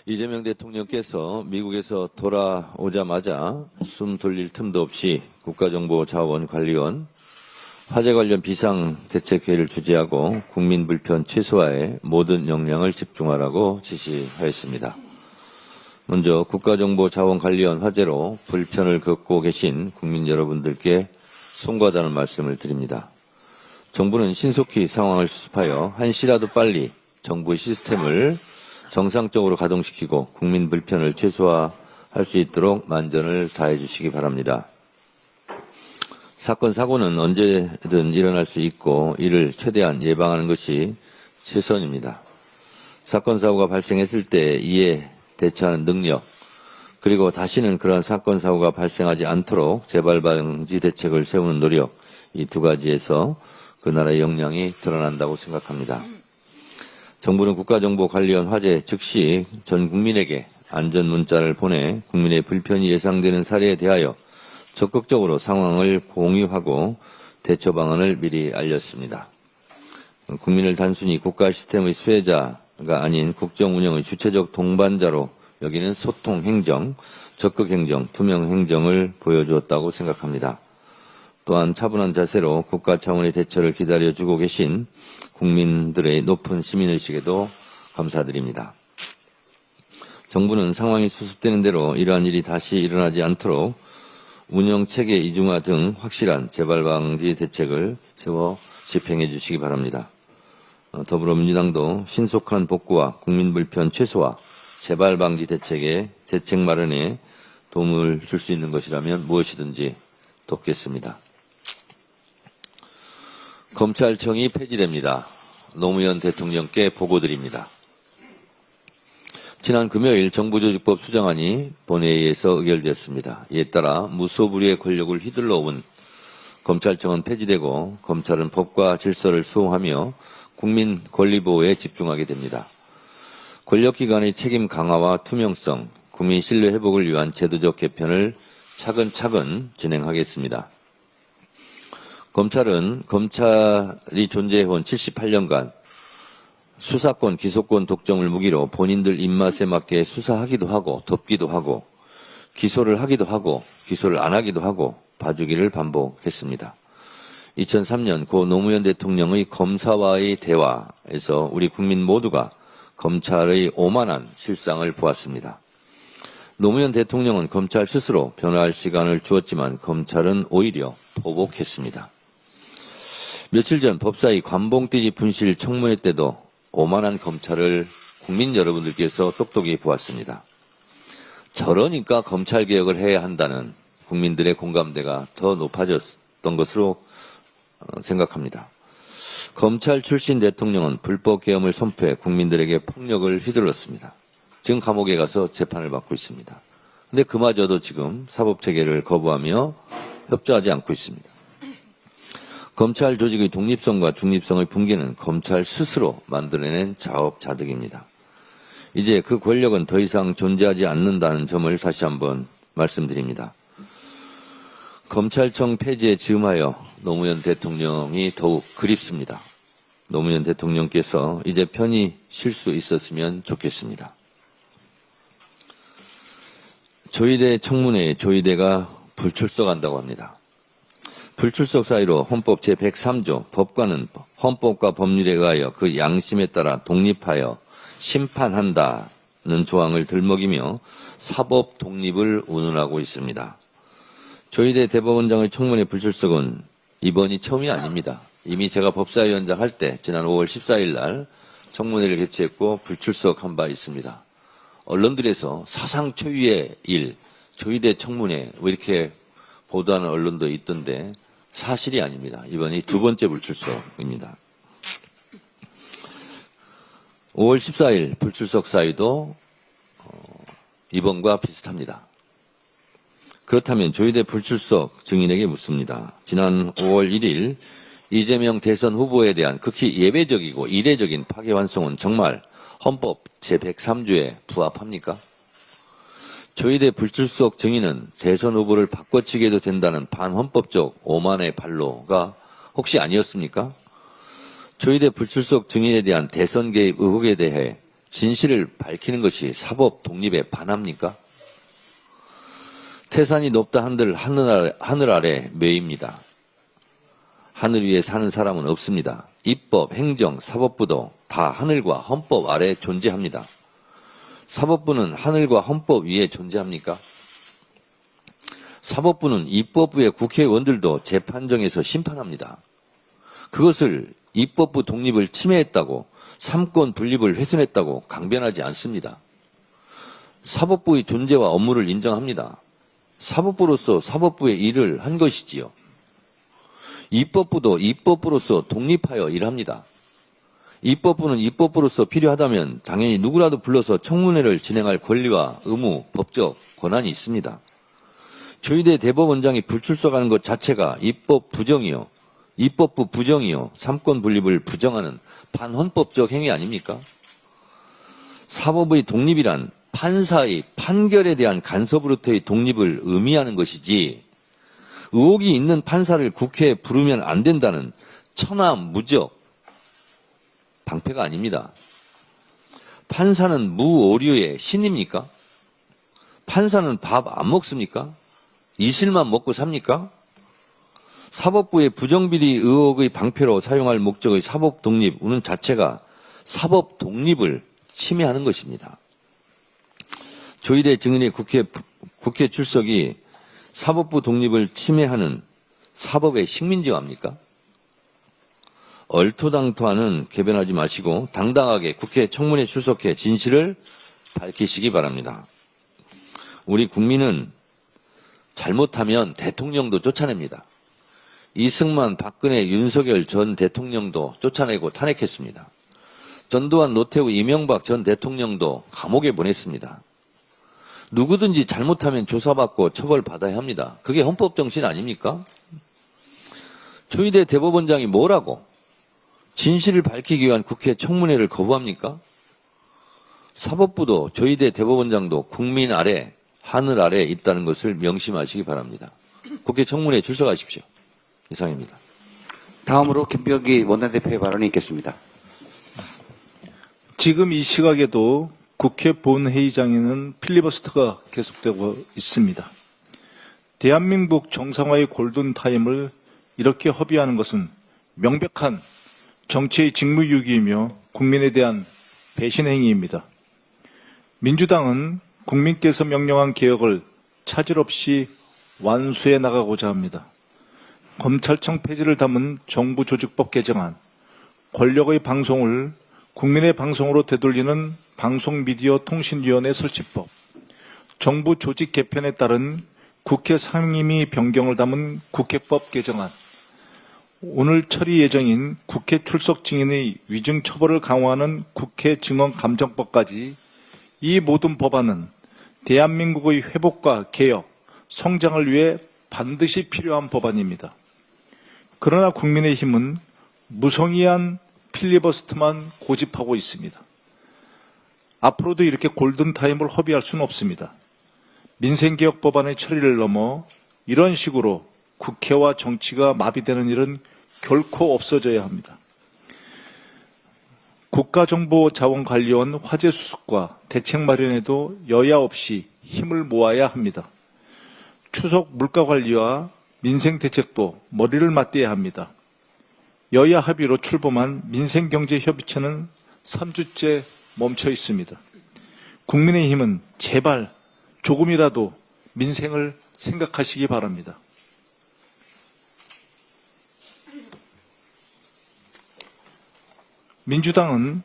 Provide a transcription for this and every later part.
이재명 대통령께서 미국에서 돌아오자마자 숨 돌릴 틈도 없이 국가정보자원관리원 화재 관련 비상대책회의를 주재하고 국민 불편 최소화에 모든 역량을 집중하라고 지시하였습니다. 먼저 국가정보자원관리원 화재로 불편을 겪고 계신 국민 여러분들께 송구하다는 말씀을 드립니다. 정부는 신속히 상황을 수습하여 한시라도 빨리 정부 시스템을 정상적으로 가동시키고 국민 불편을 최소화할 수 있도록 만전을 다해 주시기 바랍니다. 사건, 사고는 언제든 일어날 수 있고 이를 최대한 예방하는 것이 최선입니다. 사건, 사고가 발생했을 때 이에 대처하는 능력, 그리고 다시는 그러한 사건, 사고가 발생하지 않도록 재발 방지 대책을 세우는 노력, 이 두 가지에서 그 나라의 역량이 드러난다고 생각합니다. 정부는 국가정보관리원 화재 즉시 전 국민에게 안전 문자를 보내 국민의 불편이 예상되는 사례에 대하여 적극적으로 상황을 공유하고 대처 방안을 미리 알렸습니다. 국민을 단순히 국가 시스템의 수혜자가 아닌 국정 운영의 주체적 동반자로 여기는 소통 행정, 적극 행정, 투명 행정을 보여주었다고 생각합니다. 또한 차분한 자세로 국가 차원의 대처를 기다려주고 계신 국민들의 높은 시민의식에도 감사드립니다. 정부는 상황이 수습되는 대로 이러한 일이 다시 일어나지 않도록 운영체계 이중화 등 확실한 재발방지 대책을 세워 집행해 주시기 바랍니다. 더불어민주당도 신속한 복구와 국민 불편 최소화, 재발방지 대책의 대책 마련에 도움을 줄 수 있는 것이라면 무엇이든지 돕겠습니다. 검찰청이 폐지됩니다. 노무현 대통령께 보고드립니다. 지난 금요일 정부조직법 수정안이 본회의에서 의결되었습니다. 이에 따라 무소불위의 권력을 휘둘러온 검찰청은 폐지되고 검찰은 법과 질서를 수호하며 국민 권리보호에 집중하게 됩니다. 권력기관의 책임 강화와 투명성, 국민 신뢰 회복을 위한 제도적 개편을 차근차근 진행하겠습니다. 검찰이 존재해온 78년간 수사권, 기소권 독점을 무기로 본인들 입맛에 맞게 수사하기도 하고 덮기도 하고 기소를 하기도 하고 기소를 안 하기도 하고 봐주기를 반복했습니다. 2003년 고 노무현 대통령의 검사와의 대화에서 우리 국민 모두가 검찰의 오만한 실상을 보았습니다. 노무현 대통령은 검찰 스스로 변화할 시간을 주었지만 검찰은 오히려 보복했습니다. 며칠 전 법사위 관봉띠지 분실 청문회 때도 오만한 검찰을 국민 여러분들께서 똑똑히 보았습니다. 저러니까 검찰개혁을 해야 한다는 국민들의 공감대가 더 높아졌던 것으로 생각합니다. 검찰 출신 대통령은 불법계엄을 선포해 국민들에게 폭력을 휘둘렀습니다. 지금 감옥에 가서 재판을 받고 있습니다. 그런데 그마저도 지금 사법체계를 거부하며 협조하지 않고 있습니다. 검찰 조직의 독립성과 중립성의 붕괴는 검찰 스스로 만들어낸 자업자득입니다. 이제 그 권력은 더 이상 존재하지 않는다는 점을 다시 한번 말씀드립니다. 검찰청 폐지에 즈음하여 노무현 대통령이 더욱 그립습니다. 노무현 대통령께서 이제 편히 쉴 수 있었으면 좋겠습니다. 조희대 청문회에 조희대가 불출석한다고 합니다. 불출석 사유로 헌법 제103조 법관은 헌법과 법률에 의하여 그 양심에 따라 독립하여 심판한다는 조항을 들먹이며 사법 독립을 운운하고 있습니다. 조희대 대법원장의 청문회 불출석은 이번이 처음이 아닙니다. 이미 제가 법사위원장 할 때 지난 5월 14일 날 청문회를 개최했고 불출석한 바 있습니다. 언론들에서 사상 초유의 일, 조희대 청문회 이렇게 보도하는 언론도 있던데 사실이 아닙니다. 이번이 두 번째 불출석입니다. 5월 14일 불출석 사유도 이번과 비슷합니다. 그렇다면 조희대 불출석 증인에게 묻습니다. 지난 5월 1일 이재명 대선 후보에 대한 극히 예외적이고 이례적인 파기환송은 정말 헌법 제103조에 부합합니까? 조희대 불출석 증인은 대선 후보를 바꿔치기해도 된다는 반헌법적 오만의 발로가 혹시 아니었습니까? 조희대 불출석 증인에 대한 대선 개입 의혹에 대해 진실을 밝히는 것이 사법 독립에 반합니까? 태산이 높다 한들 하늘 아래 매입니다. 하늘 위에 사는 사람은 없습니다. 입법, 행정, 사법부도 다 하늘과 헌법 아래 존재합니다. 사법부는 하늘과 헌법 위에 존재합니까? 사법부는 입법부의 국회의원들도 재판정에서 심판합니다. 그것을 입법부 독립을 침해했다고, 삼권 분립을 훼손했다고 강변하지 않습니다. 사법부의 존재와 업무를 인정합니다. 사법부로서 사법부의 일을 한 것이지요. 입법부도 입법부로서 독립하여 일합니다. 입법부는 입법부로서 필요하다면 당연히 누구라도 불러서 청문회를 진행할 권리와 의무, 법적 권한이 있습니다. 조희대 대법원장이 불출석하는 것 자체가 입법부 부정이요, 삼권 분립을 부정하는 반헌법적 행위 아닙니까? 사법의 독립이란 판사의 판결에 대한 간섭으로부터의 독립을 의미하는 것이지, 의혹이 있는 판사를 국회에 부르면 안 된다는 천하무적 방패가 아닙니다. 판사는 무오류의 신입니까? 판사는 밥 안 먹습니까? 이슬만 먹고 삽니까? 사법부의 부정비리 의혹의 방패로 사용할 목적의 사법 독립은 자체가 사법 독립을 침해하는 것입니다. 조희대 증인의 국회 출석이 사법부 독립을 침해하는 사법의 식민지화입니까? 얼토당토하는 궤변하지 마시고 당당하게 국회 청문회 출석해 진실을 밝히시기 바랍니다. 우리 국민은 잘못하면 대통령도 쫓아냅니다. 이승만, 박근혜, 윤석열 전 대통령도 쫓아내고 탄핵했습니다. 전두환, 노태우, 이명박 전 대통령도 감옥에 보냈습니다. 누구든지 잘못하면 조사받고 처벌받아야 합니다. 그게 헌법 정신 아닙니까? 조희대 대법원장이 뭐라고 진실을 밝히기 위한 국회 청문회를 거부합니까? 사법부도 조희대 대법원장도 국민 아래, 하늘 아래 있다는 것을 명심하시기 바랍니다. 국회 청문회에 출석하십시오. 이상입니다. 다음으로 김병기 원내대표의 발언이 있겠습니다. 지금 이 시각에도 국회 본회의장에는 필리버스터가 계속되고 있습니다. 대한민국 정상화의 골든타임을 이렇게 허비하는 것은 명백한 정치의 직무유기이며 국민에 대한 배신 행위입니다. 민주당은 국민께서 명령한 개혁을 차질 없이 완수해 나가고자 합니다. 검찰청 폐지를 담은 정부조직법 개정안, 권력의 방송을 국민의 방송으로 되돌리는 방송미디어통신위원회 설치법, 정부 조직 개편에 따른 국회 상임위 변경을 담은 국회법 개정안, 오늘 처리 예정인 국회 출석 증인의 위증 처벌을 강화하는 국회 증언 감정법까지 이 모든 법안은 대한민국의 회복과 개혁, 성장을 위해 반드시 필요한 법안입니다. 그러나 국민의힘은 무성의한 필리버스터만 고집하고 있습니다. 앞으로도 이렇게 골든타임을 허비할 수는 없습니다. 민생개혁 법안의 처리를 넘어 이런 식으로 국회와 정치가 마비되는 일은 결코 없어져야 합니다. 국가정보자원관리원 화재 수습과 대책 마련에도 여야 없이 힘을 모아야 합니다. 추석 물가관리와 민생대책도 머리를 맞대야 합니다. 여야 합의로 출범한 민생경제협의체는 3주째 멈춰 있습니다. 국민의힘은 제발 조금이라도 민생을 생각하시기 바랍니다. 민주당은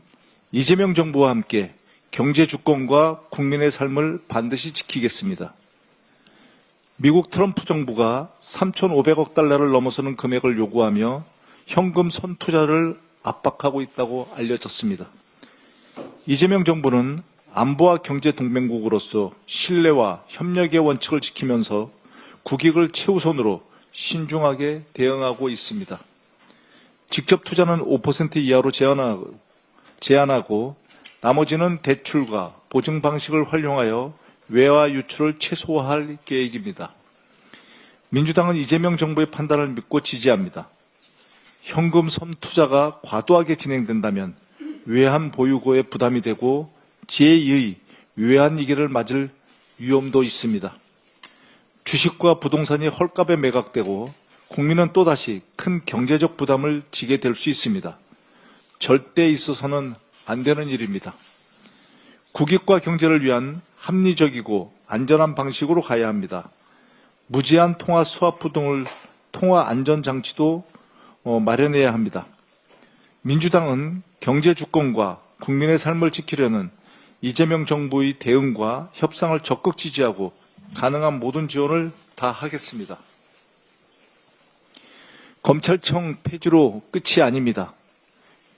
이재명 정부와 함께 경제 주권과 국민의 삶을 반드시 지키겠습니다. 미국 트럼프 정부가 3,500억 달러를 넘어서는 금액을 요구하며 현금 선투자를 압박하고 있다고 알려졌습니다. 이재명 정부는 안보와 경제 동맹국으로서 신뢰와 협력의 원칙을 지키면서 국익을 최우선으로 신중하게 대응하고 있습니다. 직접 투자는 5% 이하로 제한하고 나머지는 대출과 보증 방식을 활용하여 외화 유출을 최소화할 계획입니다. 민주당은 이재명 정부의 판단을 믿고 지지합니다. 현금 선투자가 과도하게 진행된다면 외환 보유고에 부담이 되고 제2의 외환위기를 맞을 위험도 있습니다. 주식과 부동산이 헐값에 매각되고 국민은 또다시 큰 경제적 부담을 지게 될 수 있습니다. 절대 있어서는 안 되는 일입니다. 국익과 경제를 위한 합리적이고 안전한 방식으로 가야 합니다. 무제한 통화 스와프 등을 통화 안전장치도 마련해야 합니다. 민주당은 경제 주권과 국민의 삶을 지키려는 이재명 정부의 대응과 협상을 적극 지지하고 가능한 모든 지원을 다 하겠습니다. 검찰청 폐지로 끝이 아닙니다.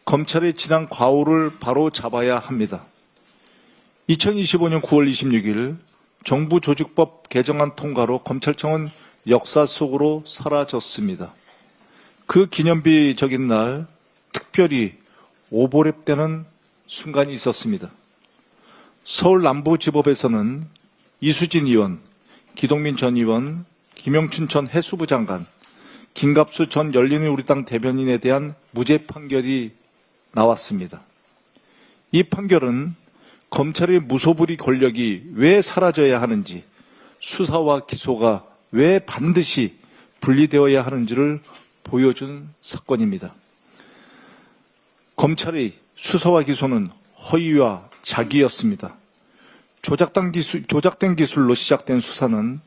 검찰의 지난 과오를 바로 잡아야 합니다. 2025년 9월 26일 정부조직법 개정안 통과로 검찰청은 역사 속으로 사라졌습니다. 그 기념비적인 날 특별히 오보랩되는 순간이 있었습니다. 서울 남부지법에서는 이수진 의원, 기동민 전 의원, 김영춘 전 해수부 장관, 김갑수 전 열린우리당 대변인에 대한 무죄 판결이 나왔습니다. 이 판결은 검찰의 무소불위 권력이 왜 사라져야 하는지, 수사와 기소가 왜 반드시 분리되어야 하는지를 보여준 사건입니다. 검찰의 수사와 기소는 허위와 자기였습니다. 조작된 기술로 시작된 수사는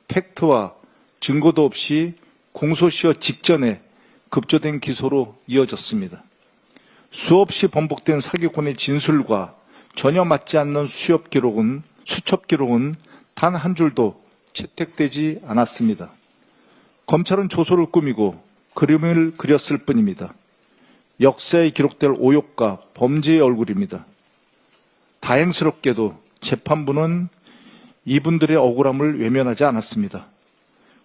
팩트와 증거도 없이 공소시효 직전에 급조된 기소로 이어졌습니다. 수없이 번복된 사기꾼의 진술과 전혀 맞지 않는 수첩 기록은 단 한 줄도 채택되지 않았습니다. 검찰은 조소를 꾸미고 그림을 그렸을 뿐입니다. 역사에 기록될 오욕과 범죄의 얼굴입니다. 다행스럽게도 재판부는 이분들의 억울함을 외면하지 않았습니다.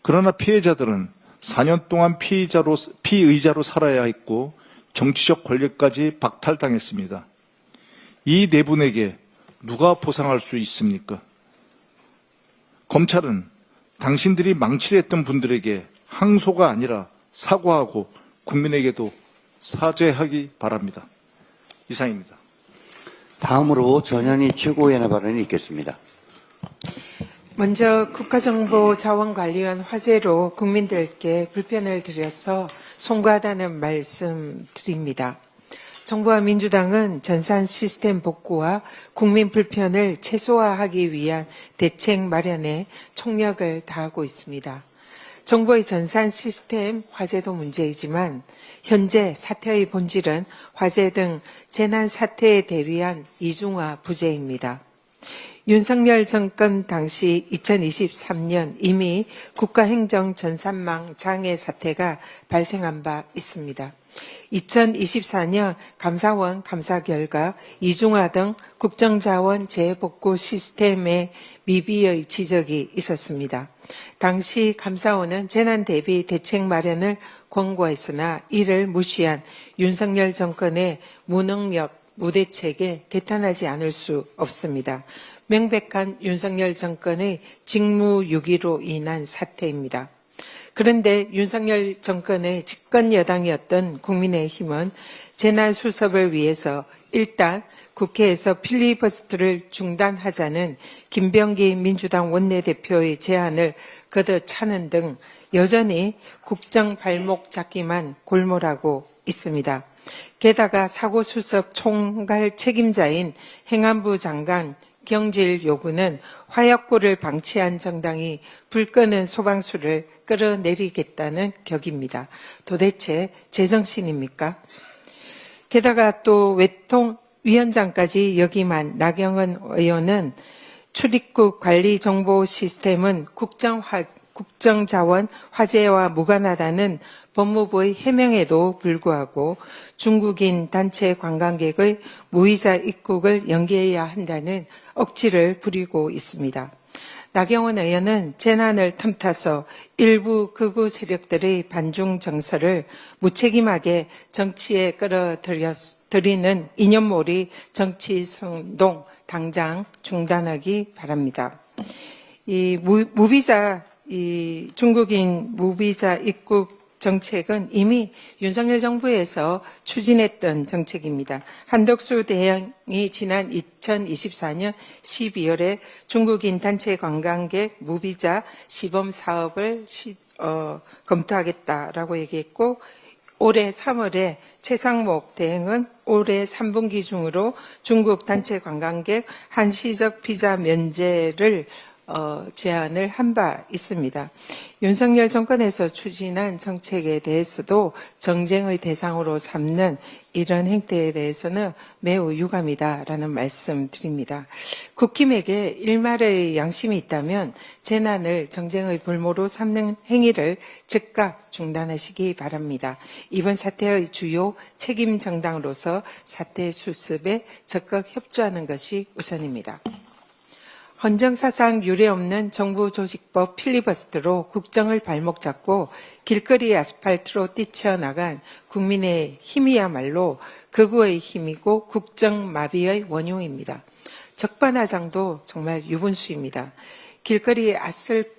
그러나 피해자들은 4년 동안 피의자로 살아야 했고 정치적 권력까지 박탈당했습니다. 이 네 분에게 누가 보상할 수 있습니까? 검찰은 당신들이 망치려 했던 분들에게 항소가 아니라 사과하고 국민에게도 사죄하기 바랍니다. 이상입니다. 다음으로 전현희 최고위원의 발언이 있겠습니다. 먼저 국가정보자원관리원 화제로 국민들께 불편을 드려서 송구하다는 말씀 드립니다. 정부와 민주당은 전산 시스템 복구와 국민 불편을 최소화하기 위한 대책 마련에 총력을 다하고 있습니다. 정부의 전산 시스템 화제도 문제이지만 현재 사태의 본질은 화재 등 재난 사태에 대비한 이중화 부재입니다. 윤석열 정권 당시 2023년 이미 국가행정 전산망 장애 사태가 발생한 바 있습니다. 2024년 감사원 감사 결과 이중화 등 국정자원 재복구 시스템의 미비의 지적이 있었습니다. 당시 감사원은 재난 대비 대책 마련을 권고했으나 이를 무시한 윤석열 정권의 무능력, 무대책에 개탄하지 않을 수 없습니다. 명백한 윤석열 정권의 직무유기로 인한 사태입니다. 그런데 윤석열 정권의 집권 여당이었던 국민의힘은 재난수습을 위해서 일단 국회에서 필리버스터를 중단하자는 김병기 민주당 원내대표의 제안을 걷어차는 등 여전히 국정 발목 잡기만 골몰하고 있습니다. 게다가 사고수습 총괄 책임자인 행안부 장관 경질 요구는 화약고를 방치한 정당이 불 끄는 소방수를 끌어내리겠다는 격입니다. 도대체 제정신입니까? 게다가 또 외통위원장까지 역임한 나경원 의원은 출입국 관리 정보 시스템은 국정자원 화제와 무관하다는 법무부의 해명에도 불구하고 중국인 단체 관광객의 무이자 입국을 연기해야 한다는 억지를 부리고 있습니다. 나경원 의원은 재난을 틈타서 일부 극우 세력들의 반중 정서를 무책임하게 정치에 끌어들이는 이념몰이 정치 선동 당장 중단하기 바랍니다. 중국인 무비자 입국 정책은 이미 윤석열 정부에서 추진했던 정책입니다. 한덕수 대행이 지난 2024년 12월에 중국인 단체 관광객 무비자 시범 사업을 검토하겠다라고 얘기했고, 올해 3월에 최상목 대행은 올해 3분기 중으로 중국 단체 관광객 한시적 비자 면제를 제안을 한 바 있습니다. 윤석열 정권에서 추진한 정책에 대해서도 정쟁의 대상으로 삼는 이런 행태에 대해서는 매우 유감이다라는 말씀 드립니다. 국힘에게 일말의 양심이 있다면 재난을 정쟁의 볼모로 삼는 행위를 즉각 중단하시기 바랍니다. 이번 사태의 주요 책임 정당으로서 사태 수습에 적극 협조하는 것이 우선입니다. 헌정사상 유례없는 정부조직법 필리버스터로 국정을 발목 잡고 길거리 아스팔트로 뛰쳐나간 국민의 힘이야말로 극우의 힘이고 국정마비의 원흉입니다. 적반하장도 정말 유분수입니다. 길거리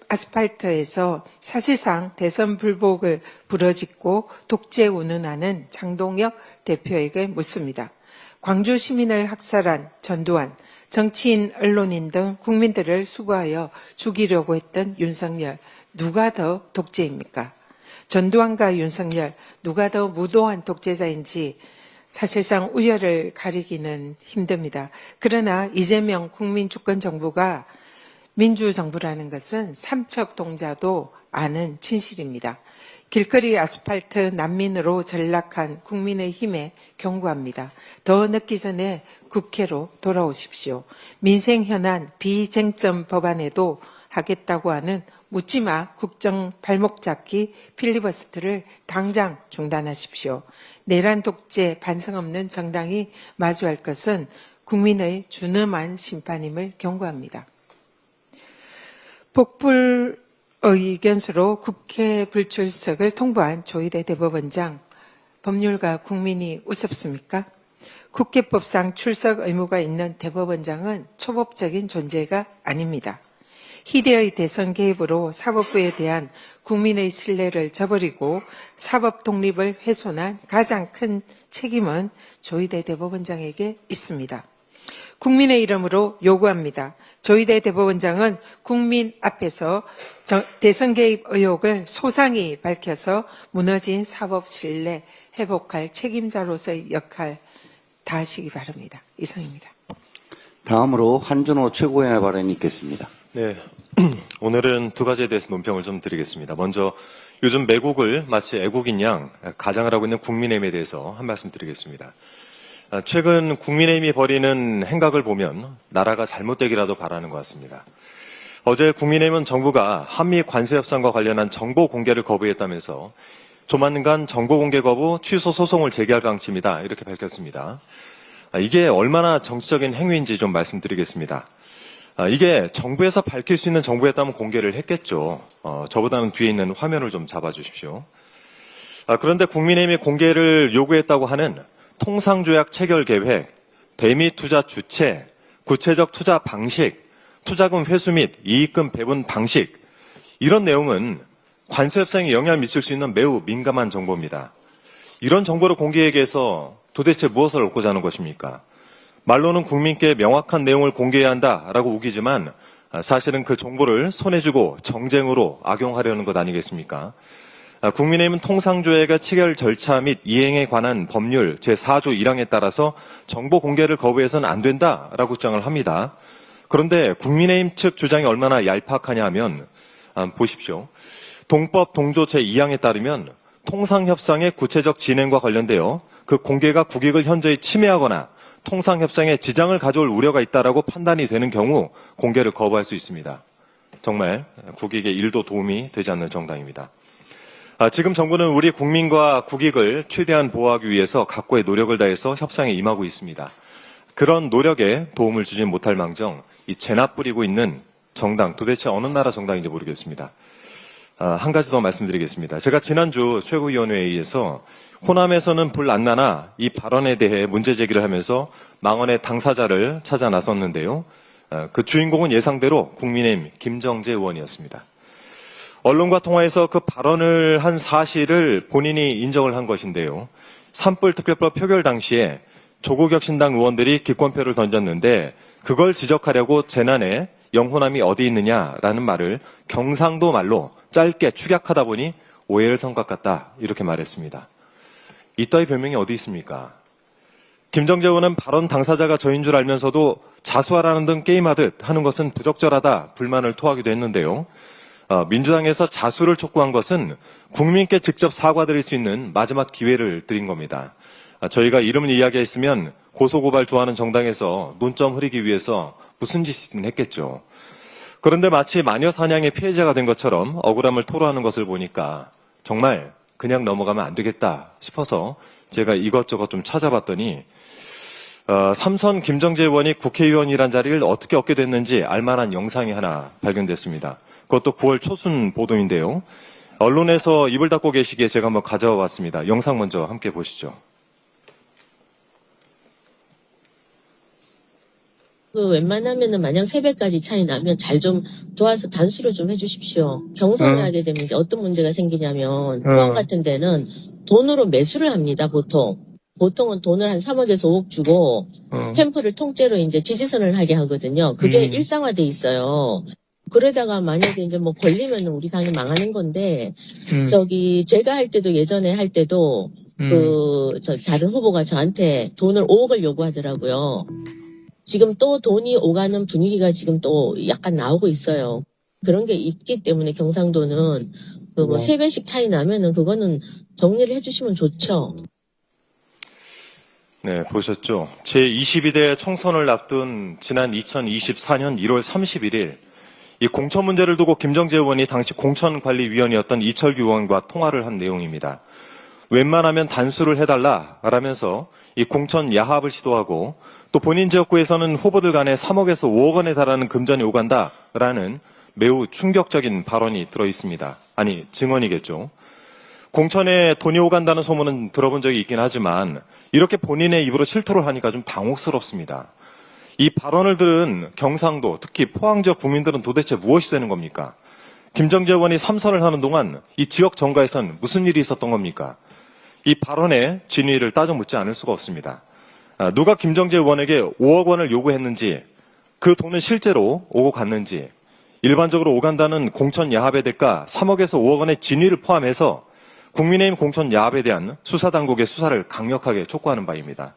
아스팔트에서 사실상 대선 불복을 부러짓고 독재 운운하는 장동혁 대표에게 묻습니다. 광주 시민을 학살한 전두환, 정치인, 언론인 등 국민들을 수거하여 죽이려고 했던 윤석열, 누가 더 독재입니까? 전두환과 윤석열, 누가 더 무도한 독재자인지 사실상 우열을 가리기는 힘듭니다. 그러나 이재명 국민주권정부가 민주정부라는 것은 삼척동자도 아는 진실입니다. 길거리 아스팔트 난민으로 전락한 국민의힘에 경고합니다. 더 늦기 전에 국회로 돌아오십시오. 민생 현안 비쟁점 법안에도 하겠다고 하는 묻지마 국정 발목 잡기 필리버스터를 당장 중단하십시오. 내란 독재 반성 없는 정당이 마주할 것은 국민의 준엄한 심판임을 경고합니다. 폭불 의견서로 국회 불출석을 통보한 조희대 대법원장, 법률가 국민이 우습습니까? 국회법상 출석 의무가 있는 대법원장은 초법적인 존재가 아닙니다. 희대의 대선 개입으로 사법부에 대한 국민의 신뢰를 저버리고 사법 독립을 훼손한 가장 큰 책임은 조희대 대법원장에게 있습니다. 국민의 이름으로 요구합니다. 조희대 대법원장은 국민 앞에서 대선 개입 의혹을 소상히 밝혀서 무너진 사법 신뢰 회복할 책임자로서의 역할 다하시기 바랍니다. 이상입니다. 다음으로 한준호 최고위원의 발언이 있겠습니다. 네, 오늘은 두 가지에 대해서 논평을 좀 드리겠습니다. 먼저 요즘 매국을 마치 애국인 양 가장을 하고 있는 국민의힘에 대해서 한 말씀 드리겠습니다. 최근 국민의힘이 벌이는 행각을 보면 나라가 잘못되기라도 바라는 것 같습니다. 어제 국민의힘은 정부가 한미 관세 협상과 관련한 정보 공개를 거부했다면서 조만간 정보 공개 거부 취소 소송을 제기할 방침이다 이렇게 밝혔습니다. 이게 얼마나 정치적인 행위인지 좀 말씀드리겠습니다. 이게 정부에서 밝힐 수 있는 정보였다면 공개를 했겠죠. 저보다는 뒤에 있는 화면을 좀 잡아주십시오. 그런데 국민의힘이 공개를 요구했다고 하는 통상조약 체결 계획, 대미 투자 주체, 구체적 투자 방식, 투자금 회수 및 이익금 배분 방식, 이런 내용은 관세 협상에 영향을 미칠 수 있는 매우 민감한 정보입니다. 이런 정보를 공개하기 위해서 도대체 무엇을 얻고자 하는 것입니까? 말로는 국민께 명확한 내용을 공개해야 한다라고 우기지만 사실은 그 정보를 손에 쥐고 정쟁으로 악용하려는 것 아니겠습니까? 국민의힘은 통상조약의 체결 절차 및 이행에 관한 법률 제4조 1항에 따라서 정보 공개를 거부해서는 안 된다라고 주장을 합니다. 그런데 국민의힘 측 주장이 얼마나 얄팍하냐 하면 보십시오. 동법 동조 제2항에 따르면 통상협상의 구체적 진행과 관련되어 그 공개가 국익을 현저히 침해하거나 통상협상에 지장을 가져올 우려가 있다라고 판단이 되는 경우 공개를 거부할 수 있습니다. 정말 국익에 1도 도움이 되지 않는 정당입니다. 지금 정부는 우리 국민과 국익을 최대한 보호하기 위해서 각고의 노력을 다해서 협상에 임하고 있습니다. 그런 노력에 도움을 주지 못할 망정 이 재납 뿌리고 있는 정당, 도대체 어느 나라 정당인지 모르겠습니다. 한 가지 더 말씀드리겠습니다. 제가 지난주 최고위원회의에서 호남에서는 불 안 나나 이 발언에 대해 문제 제기를 하면서 망언의 당사자를 찾아 나섰는데요. 그 주인공은 예상대로 국민의힘 김정재 의원이었습니다. 언론과 통화에서 그 발언을 한 사실을 본인이 인정을 한 것인데요. 산불특별법 표결 당시에 조국혁신당 의원들이 기권표를 던졌는데 그걸 지적하려고 재난에 영호남이 어디 있느냐라는 말을 경상도 말로 짧게 축약하다 보니 오해를 선 것 같다 이렇게 말했습니다. 이따위 별명이 어디 있습니까? 김정재 의원은 발언 당사자가 저인 줄 알면서도 자수하라는 등 게임하듯 하는 것은 부적절하다 불만을 토하기도 했는데요. 민주당에서 자수를 촉구한 것은 국민께 직접 사과드릴 수 있는 마지막 기회를 드린 겁니다. 저희가 이름을 이야기했으면 고소고발 좋아하는 정당에서 논점 흐리기 위해서 무슨 짓이든 했겠죠. 그런데 마치 마녀 사냥의 피해자가 된 것처럼 억울함을 토로하는 것을 보니까 정말 그냥 넘어가면 안 되겠다 싶어서 제가 이것저것 좀 찾아봤더니 삼선 김정재 의원이 국회의원이란 자리를 어떻게 얻게 됐는지 알만한 영상이 하나 발견됐습니다. 그것도 9월 초순 보도인데요. 언론에서 입을 닫고 계시기에 제가 한번 가져와 봤습니다. 영상 먼저 함께 보시죠. 웬만하면은 만약 3배까지 차이 나면 잘 좀 도와서 단수를 좀 해주십시오. 경선을 하게 되면 이제 어떤 문제가 생기냐면 포항 같은 데는 돈으로 매수를 합니다. 보통은 돈을 한 3억에서 5억 주고 캠프를 통째로 이제 지지선을 하게 하거든요. 그게 일상화돼 있어요. 그러다가 만약에 이제 뭐 걸리면 우리 당이 망하는 건데 제가 할 때도 예전에 할 때도 다른 후보가 저한테 돈을 5억을 요구하더라고요. 지금 또 돈이 오가는 분위기가 지금 또 약간 나오고 있어요. 그런 게 있기 때문에 경상도는 3배씩 차이 나면은 그거는 정리를 해주시면 좋죠. 네, 보셨죠? 제22대 총선을 앞둔 지난 2024년 1월 31일 이 공천 문제를 두고 김정재 의원이 당시 공천관리위원이었던 이철규 의원과 통화를 한 내용입니다. 웬만하면 단수를 해달라라면서 이 공천 야합을 시도하고 또 본인 지역구에서는 후보들 간에 3억에서 5억 원에 달하는 금전이 오간다라는 매우 충격적인 발언이 들어있습니다. 아니, 증언이겠죠. 공천에 돈이 오간다는 소문은 들어본 적이 있긴 하지만 이렇게 본인의 입으로 실토를 하니까 좀 당혹스럽습니다. 이 발언을 들은 경상도, 특히 포항 지역 국민들은 도대체 무엇이 되는 겁니까? 김정재 의원이 3선을 하는 동안 이 지역 정가에선 무슨 일이 있었던 겁니까? 이 발언의 진위를 따져 묻지 않을 수가 없습니다. 누가 김정재 의원에게 5억 원을 요구했는지, 그 돈은 실제로 오고 갔는지, 일반적으로 오간다는 공천 야합의 대가 3억에서 5억 원의 진위를 포함해서 국민의힘 공천 야합에 대한 수사당국의 수사를 강력하게 촉구하는 바입니다.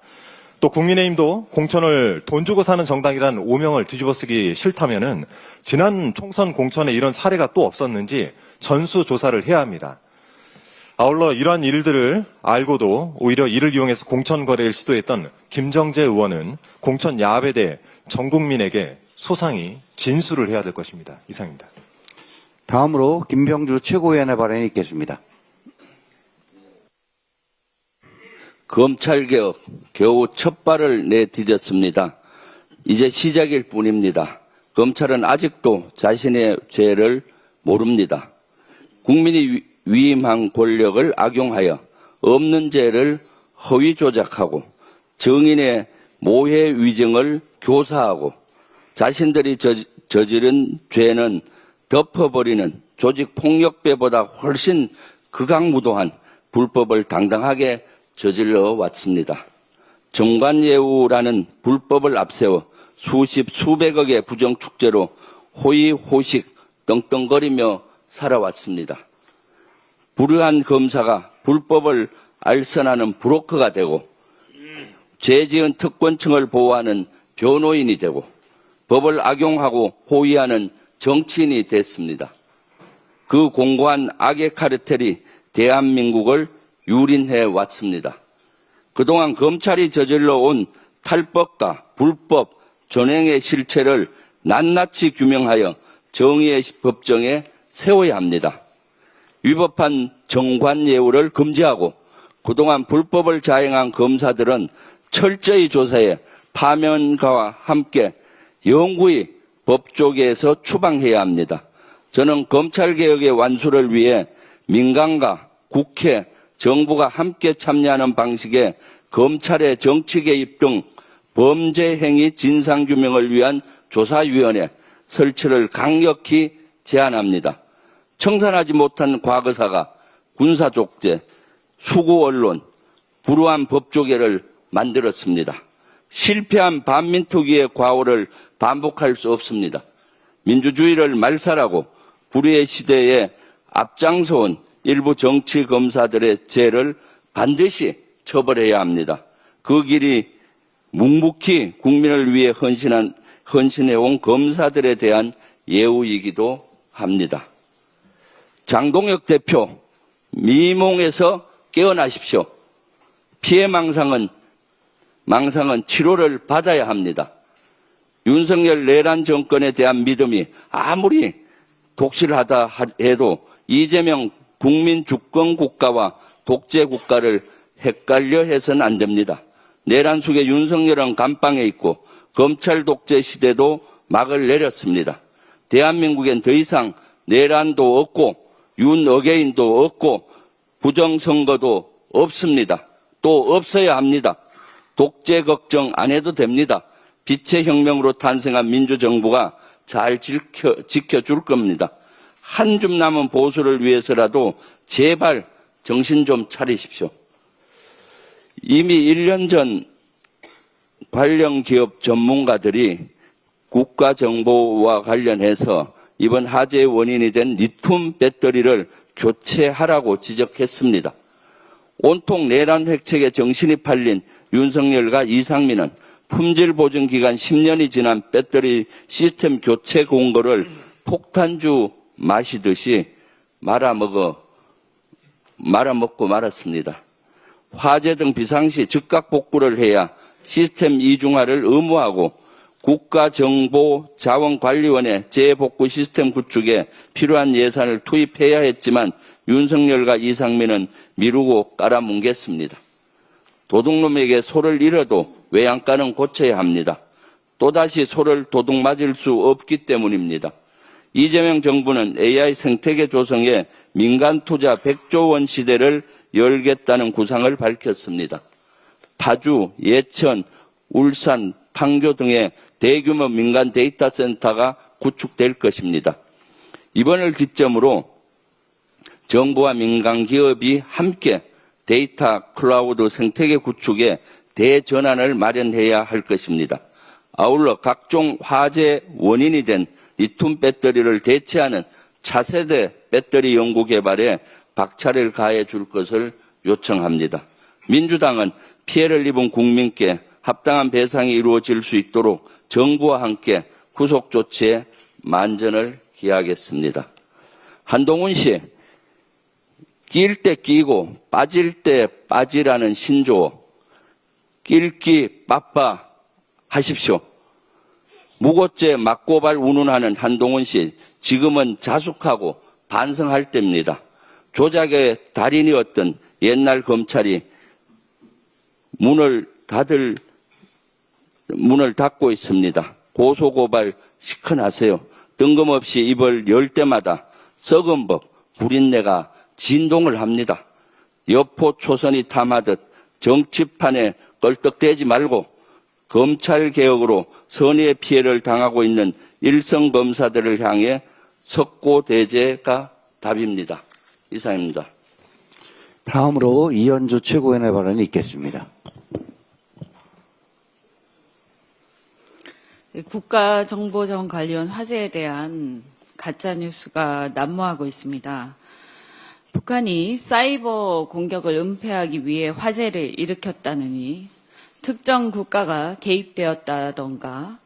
또 국민의힘도 공천을 돈 주고 사는 정당이라는 오명을 뒤집어쓰기 싫다면은 지난 총선 공천에 이런 사례가 또 없었는지 전수조사를 해야 합니다. 아울러 이러한 일들을 알고도 오히려 이를 이용해서 공천 거래를 시도했던 김정재 의원은 공천 야합에 대해 전 국민에게 소상히 진술을 해야 될 것입니다. 이상입니다. 다음으로 김병주 최고위원의 발언이 있겠습니다. 검찰개혁 겨우 첫 발을 내디뎠습니다. 이제 시작일 뿐입니다. 검찰은 아직도 자신의 죄를 모릅니다. 국민이 위임한 권력을 악용하여 없는 죄를 허위 조작하고 정인의 모해 위증을 교사하고 자신들이 저지른 죄는 덮어버리는 조직폭력배보다 훨씬 극악무도한 불법을 당당하게 저질러 왔습니다. 정관예우라는 불법을 앞세워 수십 수백억의 부정축제로 호의호식 떵떵거리며 살아왔습니다. 불의한 검사가 불법을 알선하는 브로커가 되고 죄지은 특권층을 보호하는 변호인이 되고 법을 악용하고 호위하는 정치인이 됐습니다. 그 공고한 악의 카르텔이 대한민국을 유린해 왔습니다. 그동안 검찰이 저질러 온 탈법과 불법 전횡의 실체를 낱낱이 규명하여 정의의 법정에 세워야 합니다. 위법한 정관예우를 금지하고 그동안 불법을 자행한 검사들은 철저히 조사해 파면가와 함께 영구히 법조계에서 추방해야 합니다. 저는 검찰개혁의 완수를 위해 민간과 국회, 정부가 함께 참여하는 방식의 검찰의 정치 개입 등 범죄 행위 진상규명을 위한 조사위원회 설치를 강력히 제안합니다. 청산하지 못한 과거사가 군사독재, 수구언론, 불우한 법조계를 만들었습니다. 실패한 반민특위의 과오를 반복할 수 없습니다. 민주주의를 말살하고 불의의 시대에 앞장서온 일부 정치 검사들의 죄를 반드시 처벌해야 합니다. 그 길이 묵묵히 국민을 위해 헌신해온 검사들에 대한 예우이기도 합니다. 장동혁 대표, 미몽에서 깨어나십시오. 피해 망상은 치료를 받아야 합니다. 윤석열 내란 정권에 대한 믿음이 아무리 독실하다 해도 이재명 국민 주권 국가와 독재 국가를 헷갈려 해서는 안 됩니다. 내란 속에 윤석열은 감방에 있고 검찰 독재 시대도 막을 내렸습니다. 대한민국엔 더 이상 내란도 없고 윤어게인도 없고 부정선거도 없습니다. 또 없어야 합니다. 독재 걱정 안 해도 됩니다. 빛의 혁명으로 탄생한 민주정부가 잘 지켜줄 겁니다. 한 줌 남은 보수를 위해서라도 제발 정신 좀 차리십시오. 이미 1년 전 관련 기업 전문가들이 국가정보와 관련해서 이번 화재의 원인이 된 리튬 배터리를 교체하라고 지적했습니다. 온통 내란 획책에 정신이 팔린 윤석열과 이상민은 품질 보증 기간 10년이 지난 배터리 시스템 교체 공고를 폭탄주 마시듯이 말아먹고 말았습니다. 화재 등 비상시 즉각 복구를 해야 시스템 이중화를 의무화하고 국가정보자원관리원의 재복구 시스템 구축에 필요한 예산을 투입해야 했지만 윤석열과 이상민은 미루고 깔아뭉갰습니다. 도둑놈에게 소를 잃어도 외양간은 고쳐야 합니다. 또다시 소를 도둑 맞을 수 없기 때문입니다. 이재명 정부는 AI 생태계 조성에 민간 투자 100조 원 시대를 열겠다는 구상을 밝혔습니다. 파주, 예천, 울산, 판교 등의 대규모 민간 데이터 센터가 구축될 것입니다. 이번을 기점으로 정부와 민간 기업이 함께 데이터 클라우드 생태계 구축에 대전환을 마련해야 할 것입니다. 아울러 각종 화재 원인이 된 리튬 배터리를 대체하는 차세대 배터리 연구 개발에 박차를 가해 줄 것을 요청합니다. 민주당은 피해를 입은 국민께 합당한 배상이 이루어질 수 있도록 정부와 함께 후속 조치에 만전을 기하겠습니다. 한동훈 씨, 낄 때 끼고 빠질 때 빠지라는 신조어, 낄기 빠빠 하십시오. 무고죄 맞고발 운운하는 한동훈 씨, 지금은 자숙하고 반성할 때입니다. 조작의 달인이었던 옛날 검찰이 문을 닫고 있습니다. 고소고발 시큰하세요. 뜬금없이 입을 열 때마다 썩은 법, 구린내가 진동을 합니다. 여포 초선이 탐하듯 정치판에 껄떡대지 말고 검찰개혁으로 선의의 피해를 당하고 있는 일선 검사들을 향해 석고대죄가 답입니다. 이상입니다. 다음으로 이현주 최고위원의 발언이 있겠습니다. 국가정보자원관리원 화재에 대한 가짜뉴스가 난무하고 있습니다. 북한이 사이버 공격을 은폐하기 위해 화재를 일으켰다느니 특정 국가가 개입되었다던가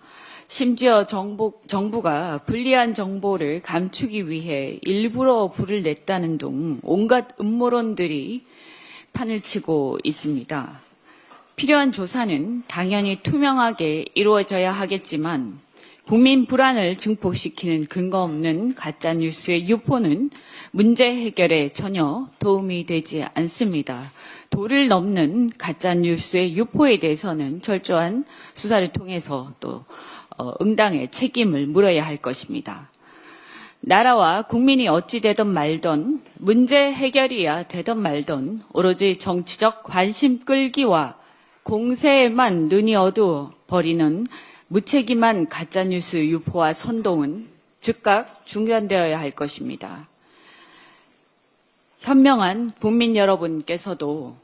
심지어 정부가 불리한 정보를 감추기 위해 일부러 불을 냈다는 등 온갖 음모론들이 판을 치고 있습니다. 필요한 조사는 당연히 투명하게 이루어져야 하겠지만 국민 불안을 증폭시키는 근거 없는 가짜뉴스의 유포는 문제 해결에 전혀 도움이 되지 않습니다. 도를 넘는 가짜뉴스의 유포에 대해서는 철저한 수사를 통해서 또 응당의 책임을 물어야 할 것입니다. 나라와 국민이 어찌 되든 말든 문제 해결이야 되든 말든 오로지 정치적 관심 끌기와 공세에만 눈이 어두워 버리는 무책임한 가짜뉴스 유포와 선동은 즉각 중단되어야 할 것입니다. 현명한 국민 여러분께서도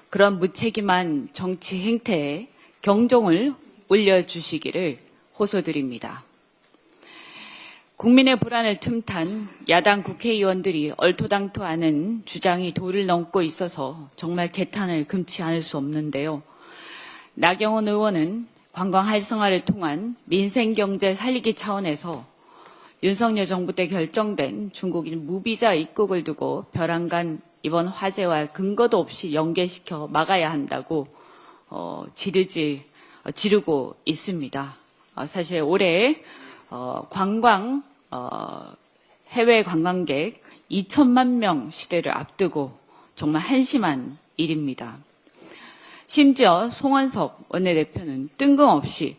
그런 무책임한 정치 행태에 경종을 울려주시기를 호소드립니다. 국민의 불안을 틈탄 야당 국회의원들이 얼토당토하는 주장이 도를 넘고 있어서 정말 개탄을 금치 않을 수 없는데요. 나경원 의원은 관광 활성화를 통한 민생 경제 살리기 차원에서 윤석열 정부 때 결정된 중국인 무비자 입국을 두고 벼랑간 이번 화재와 근거도 없이 연계시켜 막아야 한다고 지르고 있습니다. 사실 올해 해외 관광객 2천만 명 시대를 앞두고 정말 한심한 일입니다. 심지어 송원석 원내대표는 뜬금없이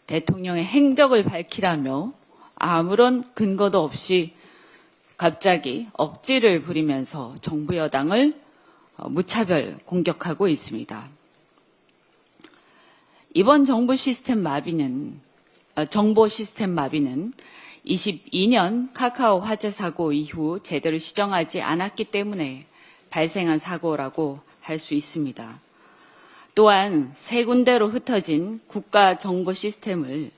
대통령의 행적을 밝히라며 아무런 근거도 없이 갑자기 억지를 부리면서 정부 여당을 무차별 공격하고 있습니다. 이번 정보 시스템 마비는 22년 카카오 화재 사고 이후 제대로 시정하지 않았기 때문에 발생한 사고라고 할 수 있습니다. 또한 세 군데로 흩어진 국가 정보 시스템을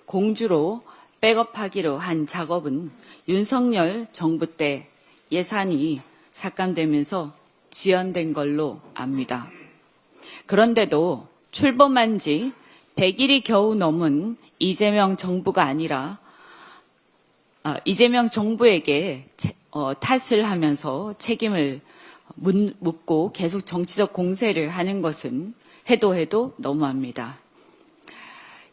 공주로 백업하기로 한 작업은 윤석열 정부 때 예산이 삭감되면서 지연된 걸로 압니다. 그런데도 출범한 지 100일이 겨우 넘은 이재명 정부가 아니라 이재명 정부에게 탓을 하면서 책임을 묻고 계속 정치적 공세를 하는 것은 해도 너무합니다.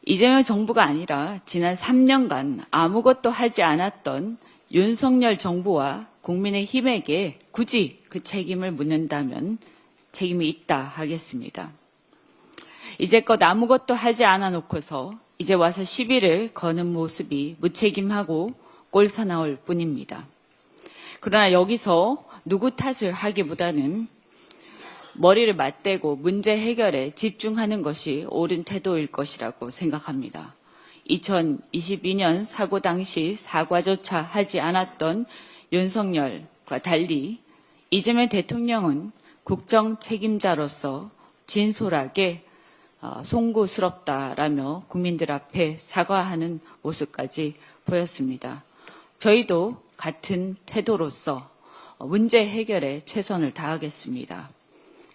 이재명 정부가 아니라 지난 3년간 아무것도 하지 않았던 윤석열 정부와 국민의힘에게 굳이 그 책임을 묻는다면 책임이 있다 하겠습니다. 이제껏 아무것도 하지 않아 놓고서 이제 와서 시비를 거는 모습이 무책임하고 꼴사나울 뿐입니다. 그러나 여기서 누구 탓을 하기보다는 머리를 맞대고 문제 해결에 집중하는 것이 옳은 태도일 것이라고 생각합니다. 2022년 사고 당시 사과조차 하지 않았던 윤석열과 달리 이재명 대통령은 국정 책임자로서 진솔하게 송구스럽다라며 국민들 앞에 사과하는 모습까지 보였습니다. 저희도 같은 태도로서 문제 해결에 최선을 다하겠습니다.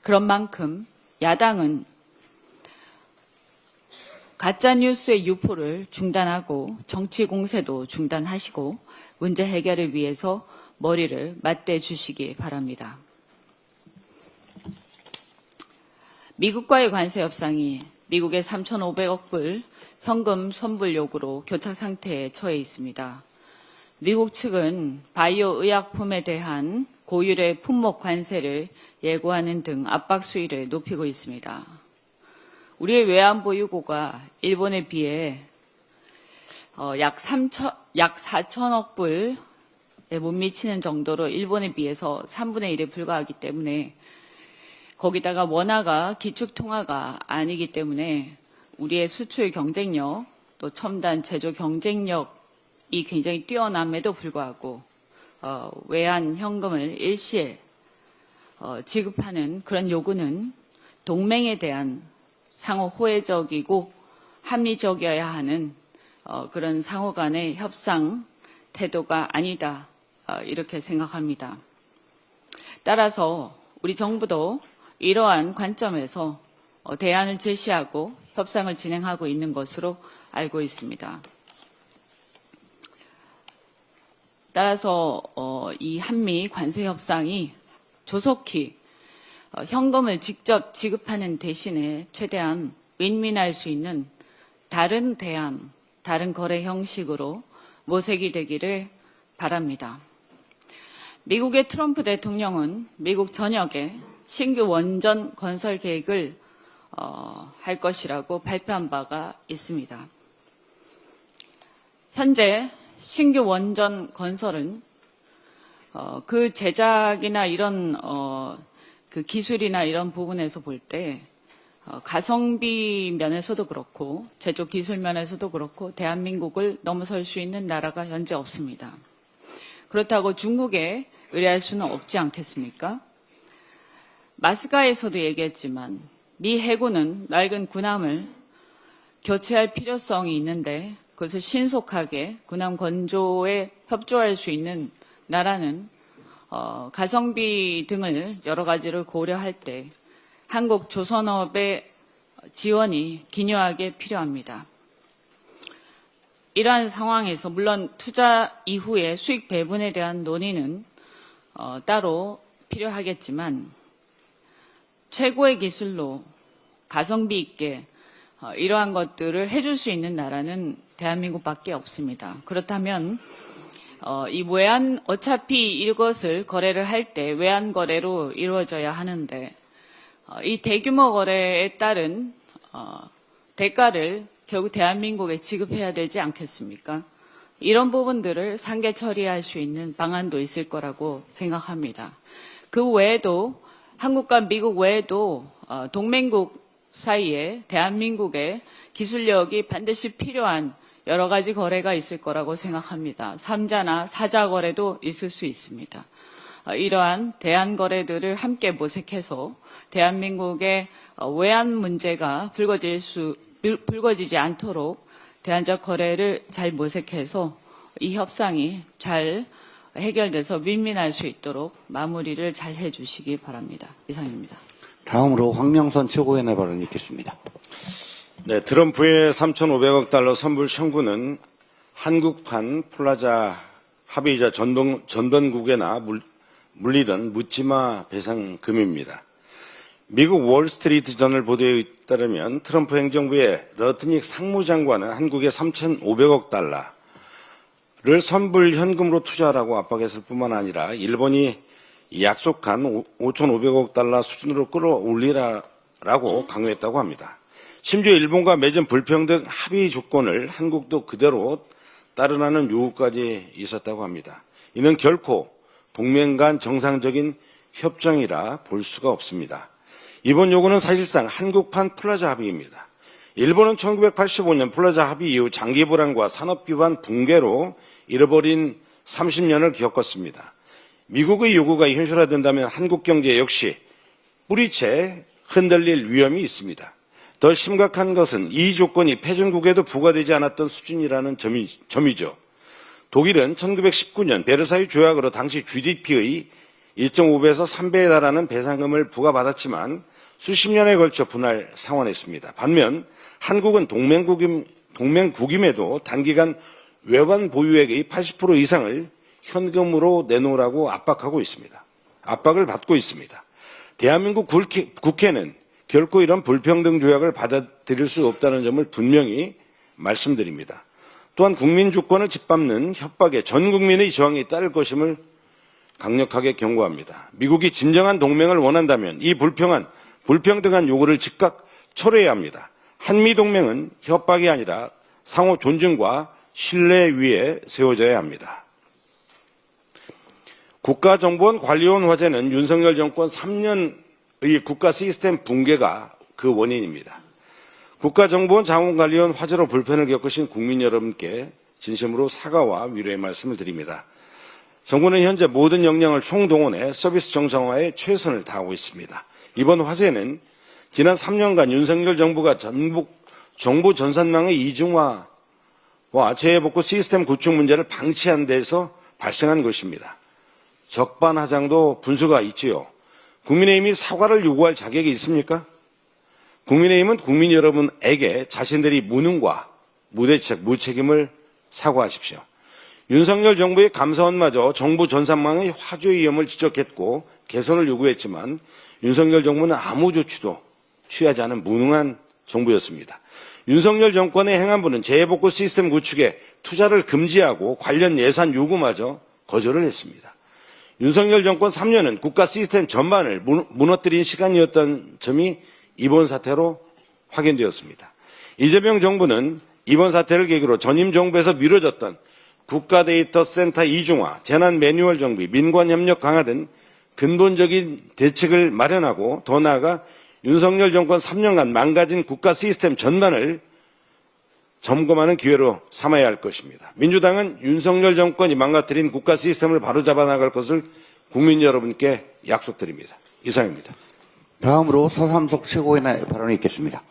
그런 만큼 야당은 가짜뉴스의 유포를 중단하고 정치 공세도 중단하시고 문제 해결을 위해서 머리를 맞대 주시기 바랍니다. 미국과의 관세 협상이 미국의 3,500억 불 현금 선불 요구로 교착 상태에 처해 있습니다. 미국 측은 바이오 의약품에 대한 고율의 품목 관세를 예고하는 등 압박 수위를 높이고 있습니다. 우리의 외환 보유고가 일본에 비해 약 4천억 불에 못 미치는 정도로 일본에 비해서 3분의 1에 불과하기 때문에 거기다가 원화가 기축통화가 아니기 때문에 우리의 수출 경쟁력 또 첨단 제조 경쟁력이 굉장히 뛰어남에도 불구하고 외환 현금을 일시에 지급하는 그런 요구는 동맹에 대한 상호 호혜적이고 합리적이어야 하는 그런 상호 간의 협상 태도가 아니다 이렇게 생각합니다. 따라서 우리 정부도 이러한 관점에서 대안을 제시하고 협상을 진행하고 있는 것으로 알고 있습니다. 따라서 이 한미 관세 협상이 조속히 현금을 직접 지급하는 대신에 최대한 윈윈할 수 있는 다른 대안, 다른 거래 형식으로 모색이 되기를 바랍니다. 미국의 트럼프 대통령은 미국 전역에 신규 원전 건설 계획을 할 것이라고 발표한 바가 있습니다. 현재 신규 원전 건설은 그 제작이나 이런 그 기술이나 이런 부분에서 볼 때 가성비 면에서도 그렇고 제조 기술 면에서도 그렇고 대한민국을 넘어설 수 있는 나라가 현재 없습니다. 그렇다고 중국의 의뢰할 수는 없지 않겠습니까? 마스가에서도 얘기했지만 미 해군은 낡은 군함을 교체할 필요성이 있는데 그것을 신속하게 군함 건조에 협조할 수 있는 나라는 가성비 등을 여러 가지를 고려할 때 한국 조선업의 지원이 기묘하게 필요합니다. 이러한 상황에서 물론 투자 이후의 수익 배분에 대한 논의는 따로 필요하겠지만 최고의 기술로 가성비 있게 이러한 것들을 해줄 수 있는 나라는 대한민국밖에 없습니다. 그렇다면 이 외환 어차피 이것을 거래를 할 때 외환 거래로 이루어져야 하는데 이 대규모 거래에 따른 대가를 결국 대한민국에 지급해야 되지 않겠습니까? 이런 부분들을 상계 처리할 수 있는 방안도 있을 거라고 생각합니다. 그 외에도 한국과 미국 외에도 동맹국 사이에 대한민국의 기술력이 반드시 필요한 여러 가지 거래가 있을 거라고 생각합니다. 3자나 4자 거래도 있을 수 있습니다. 이러한 대안 거래들을 함께 모색해서 대한민국의 외환 문제가 불거지지 않도록 대안적 거래를 잘 모색해서 이 협상이 잘 해결돼서 윈윈할 수 있도록 마무리를 잘 해주시기 바랍니다. 이상입니다. 다음으로 황명선 최고위원의 발언이 있겠습니다. 네, 트럼프의 3,500억 달러 선불 청구는 한국판 플라자 합의이자 전번국에나 물리던 묻지마 배상금입니다. 미국 월스트리트저널 보도에 따르면 트럼프 행정부의 러트닉 상무장관은 한국에 3,500억 달러를 선불 현금으로 투자하라고 압박했을 뿐만 아니라 일본이 약속한 5,500억 달러 수준으로 끌어올리라라고 강요했다고 합니다. 심지어 일본과 맺은 불평등 합의 조건을 한국도 그대로 따르라는 요구까지 있었다고 합니다. 이는 결코 동맹 간 정상적인 협정이라 볼 수가 없습니다. 이번 요구는 사실상 한국판 플라자 합의입니다. 일본은 1985년 플라자 합의 이후 장기 불안과 산업 기반 붕괴로 잃어버린 30년을 겪었습니다. 미국의 요구가 현실화된다면 한국 경제 역시 뿌리채 흔들릴 위험이 있습니다. 더 심각한 것은 이 조건이 패전국에도 부과되지 않았던 수준이라는 점이죠. 독일은 1919년 베르사유 조약으로 당시 GDP의 1.5배에서 3배에 달하는 배상금을 부과받았지만 수십 년에 걸쳐 분할 상환했습니다. 반면 한국은 동맹국임에도 단기간 외환 보유액의 80% 이상을 현금으로 내놓으라고 압박을 받고 있습니다. 대한민국 국회는 결코 이런 불평등 조약을 받아들일 수 없다는 점을 분명히 말씀드립니다. 또한 국민 주권을 짓밟는 협박에 전 국민의 저항이 따를 것임을 강력하게 경고합니다. 미국이 진정한 동맹을 원한다면 이 불평등한 요구를 즉각 철회해야 합니다. 한미동맹은 협박이 아니라 상호 존중과 신뢰 위에 세워져야 합니다. 국가정보원 관리원 화제는 윤석열 정권 3년의 국가 시스템 붕괴가 그 원인입니다. 국가정보원 자원관리원 화제로 불편을 겪으신 국민 여러분께 진심으로 사과와 위로의 말씀을 드립니다. 정부는 현재 모든 역량을 총동원해 서비스 정상화에 최선을 다하고 있습니다. 이번 화제는 지난 3년간 윤석열 정부가 전북 정보 전산망의 이중화와 재해복구 시스템 구축 문제를 방치한 데서 발생한 것입니다. 적반하장도 분수가 있지요. 국민의힘이 사과를 요구할 자격이 있습니까? 국민의힘은 국민 여러분에게 자신들이 무능과 무책임을 사과하십시오. 윤석열 정부의 감사원마저 정부 전산망의 화재 위험을 지적했고 개선을 요구했지만 윤석열 정부는 아무 조치도 취하지 않은 무능한 정부였습니다. 윤석열 정권의 행안부는 재해복구 시스템 구축에 투자를 금지하고 관련 예산 요구마저 거절을 했습니다. 윤석열 정권 3년은 국가 시스템 전반을 무너뜨린 시간이었던 점이 이번 사태로 확인되었습니다. 이재명 정부는 이번 사태를 계기로 전임 정부에서 미뤄졌던 국가데이터센터 이중화, 재난 매뉴얼 정비, 민관협력 강화 등 근본적인 대책을 마련하고 더 나아가 윤석열 정권 3년간 망가진 국가 시스템 전반을 점검하는 기회로 삼아야 할 것입니다. 민주당은 윤석열 정권이 망가뜨린 국가 시스템을 바로잡아 나갈 것을 국민 여러분께 약속드립니다. 이상입니다. 다음으로 서삼석 최고위원의 발언이 있겠습니다.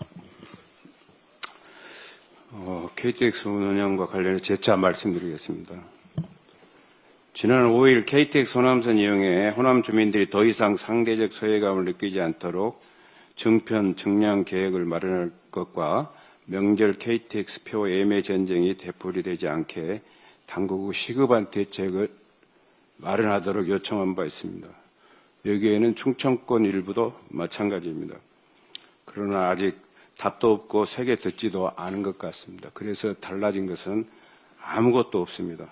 KTX 운영과 관련해 재차 말씀드리겠습니다. 지난 5일 KTX 호남선 이용에 호남 주민들이 더 이상 상대적 소외감을 느끼지 않도록 정편 정량 계획을 마련할 것과 명절 KTX 표 예매 전쟁이 되풀이되지 않게 당국의 시급한 대책을 마련하도록 요청한 바 있습니다. 여기에는 충청권 일부도 마찬가지입니다. 그러나 아직 답도 없고 세게 듣지도 않은 것 같습니다. 그래서 달라진 것은 아무것도 없습니다.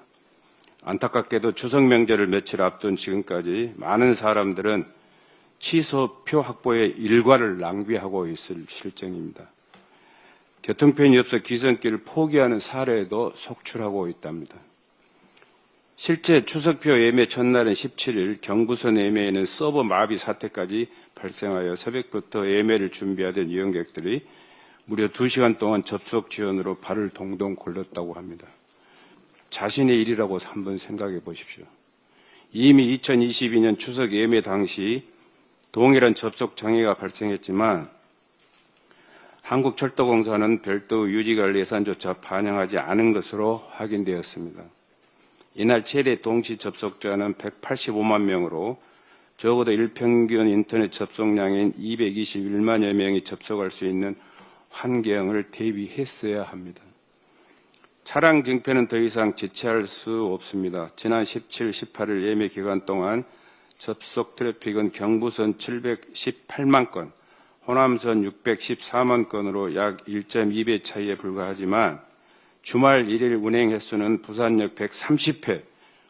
안타깝게도 추석 명절을 며칠 앞둔 지금까지 많은 사람들은 취소표 확보에 일과를 낭비하고 있을 실정입니다. 교통편이 없어 귀성길을 포기하는 사례도 속출하고 있답니다. 실제 추석표 예매 첫날인 17일 경부선 예매에는 서버 마비 사태까지 발생하여 새벽부터 예매를 준비하던 이용객들이 무려 2시간 동안 접속 지연으로 발을 동동 굴렀다고 합니다. 자신의 일이라고 한번 생각해 보십시오. 이미 2022년 추석 예매 당시 동일한 접속 장애가 발생했지만 한국철도공사는 별도 유지관리 예산조차 반영하지 않은 것으로 확인되었습니다. 이날 최대 동시 접속자는 185만 명으로 적어도 일평균 인터넷 접속량인 221만여 명이 접속할 수 있는 환경을 대비했어야 합니다. 차량 증표는 더 이상 지체할 수 없습니다. 지난 17, 18일 예매 기간 동안 접속 트래픽은 경부선 718만 건, 호남선 614만 건으로 약 1.2배 차이에 불과하지만 주말 1일 운행 횟수는 부산역 130회,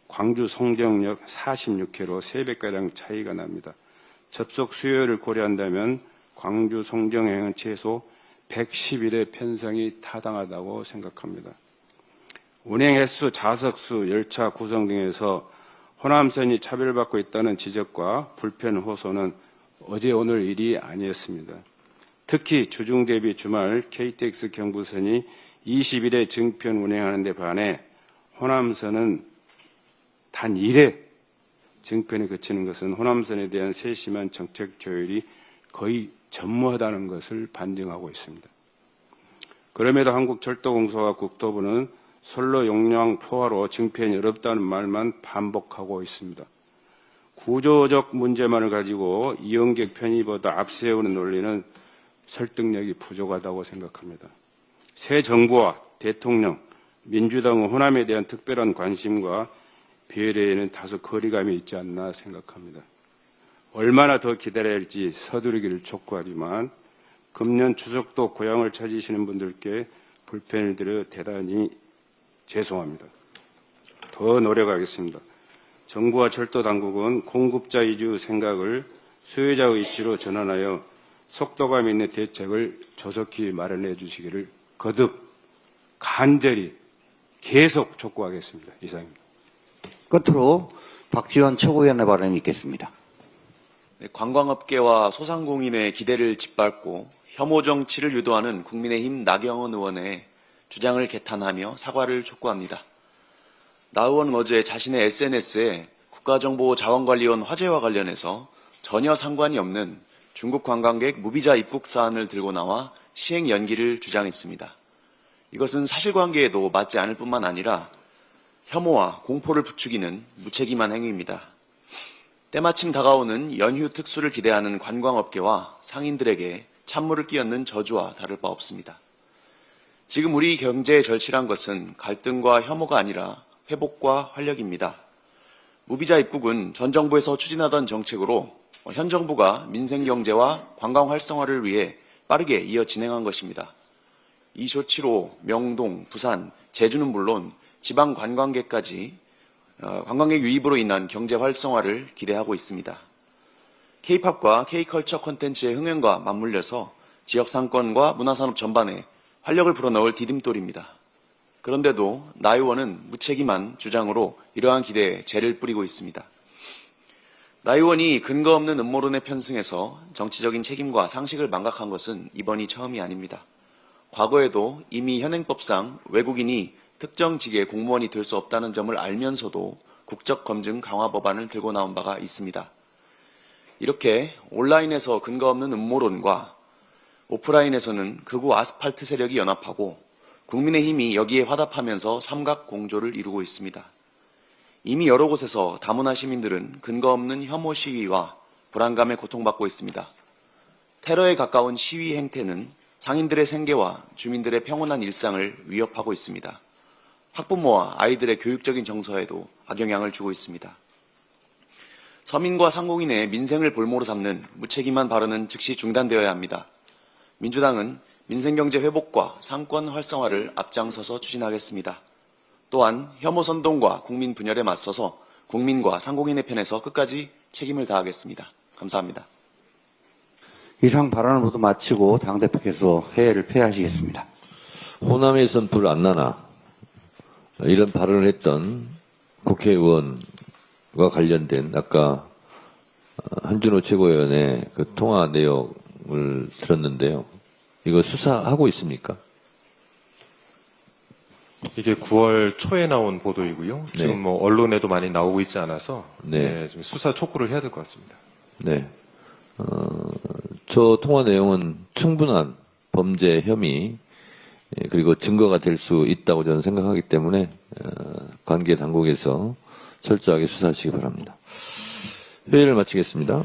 광주 송정역 46회로 3배가량 차이가 납니다. 접속 수요를 고려한다면 광주 송정행은 최소 110일의 편성이 타당하다고 생각합니다. 운행 횟수, 좌석수, 열차 구성 등에서 호남선이 차별받고 있다는 지적과 불편 호소는 어제 오늘 일이 아니었습니다. 특히 주중 대비 주말 KTX 경부선이 20일에 증편 운행하는 데 반해 호남선은 단 1회 증편에 그치는 것은 호남선에 대한 세심한 정책 조율이 거의 전무하다는 것을 반증하고 있습니다. 그럼에도 한국철도공사와 국토부는 선로 용량 포화로 증편이 어렵다는 말만 반복하고 있습니다. 구조적 문제만을 가지고 이용객 편의보다 앞세우는 논리는 설득력이 부족하다고 생각합니다. 새 정부와 대통령, 민주당은 호남에 대한 특별한 관심과 배려에는 다소 거리감이 있지 않나 생각합니다. 얼마나 더 기다려야 할지 서두르기를 촉구하지만 금년 추석도 고향을 찾으시는 분들께 불편을 드려 대단히 죄송합니다. 더 노력하겠습니다. 정부와 철도당국은 공급자 위주 생각을 수요자의 이치로 전환하여 속도감 있는 대책을 조속히 마련해 주시기를 거듭 간절히 계속 촉구하겠습니다. 이상입니다. 끝으로 박지원 최고위원의 발언이 있겠습니다. 네, 관광업계와 소상공인의 기대를 짓밟고 혐오 정치를 유도하는 국민의힘 나경원 의원의 주장을 개탄하며 사과를 촉구합니다. 나 의원은 어제 자신의 SNS에 국가정보자원관리원 화재와 관련해서 전혀 상관이 없는 중국 관광객 무비자 입국 사안을 들고 나와 시행 연기를 주장했습니다. 이것은 사실관계에도 맞지 않을 뿐만 아니라 혐오와 공포를 부추기는 무책임한 행위입니다. 때마침 다가오는 연휴 특수를 기대하는 관광업계와 상인들에게 찬물을 끼얹는 저주와 다를 바 없습니다. 지금 우리 경제에 절실한 것은 갈등과 혐오가 아니라 회복과 활력입니다. 무비자 입국은 전 정부에서 추진하던 정책으로 현 정부가 민생경제와 관광 활성화를 위해 빠르게 이어 진행한 것입니다. 이 조치로 명동, 부산, 제주는 물론 지방 관광객까지 관광객 유입으로 인한 경제 활성화를 기대하고 있습니다. K-팝과 K-컬처 콘텐츠의 흥행과 맞물려서 지역 상권과 문화산업 전반에 활력을 불어넣을 디딤돌입니다. 그런데도 나 의원은 무책임한 주장으로 이러한 기대에 재를 뿌리고 있습니다. 나 의원이 근거 없는 음모론에 편승해서 정치적인 책임과 상식을 망각한 것은 이번이 처음이 아닙니다. 과거에도 이미 현행법상 외국인이 특정 직의 공무원이 될 수 없다는 점을 알면서도 국적검증 강화 법안을 들고 나온 바가 있습니다. 이렇게 온라인에서 근거 없는 음모론과 오프라인에서는 극우 아스팔트 세력이 연합하고 국민의힘이 여기에 화답하면서 삼각공조를 이루고 있습니다. 이미 여러 곳에서 다문화 시민들은 근거 없는 혐오 시위와 불안감에 고통받고 있습니다. 테러에 가까운 시위 행태는 상인들의 생계와 주민들의 평온한 일상을 위협하고 있습니다. 학부모와 아이들의 교육적인 정서에도 악영향을 주고 있습니다. 서민과 상공인의 민생을 볼모로 삼는 무책임한 발언은 즉시 중단되어야 합니다. 민주당은 민생경제 회복과 상권 활성화를 앞장서서 추진하겠습니다. 또한 혐오 선동과 국민 분열에 맞서서 국민과 상공인의 편에서 끝까지 책임을 다하겠습니다. 감사합니다. 이상 발언을 모두 마치고 당대표께서 회의를 폐하시겠습니다. 호남에선 불 안 나나 이런 발언을 했던 국회의원과 관련된 아까 한준호 최고위원의 그 통화 내용을 들었는데요. 이거 수사하고 있습니까? 이게 9월 초에 나온 보도이고요. 네. 지금 뭐 언론에도 많이 나오고 있지 않아서 네. 지금 수사 촉구를 해야 될 것 같습니다. 네. 저 통화 내용은 충분한 범죄 혐의 그리고 증거가 될 수 있다고 저는 생각하기 때문에 관계 당국에서 철저하게 수사하시기 바랍니다. 회의를 마치겠습니다.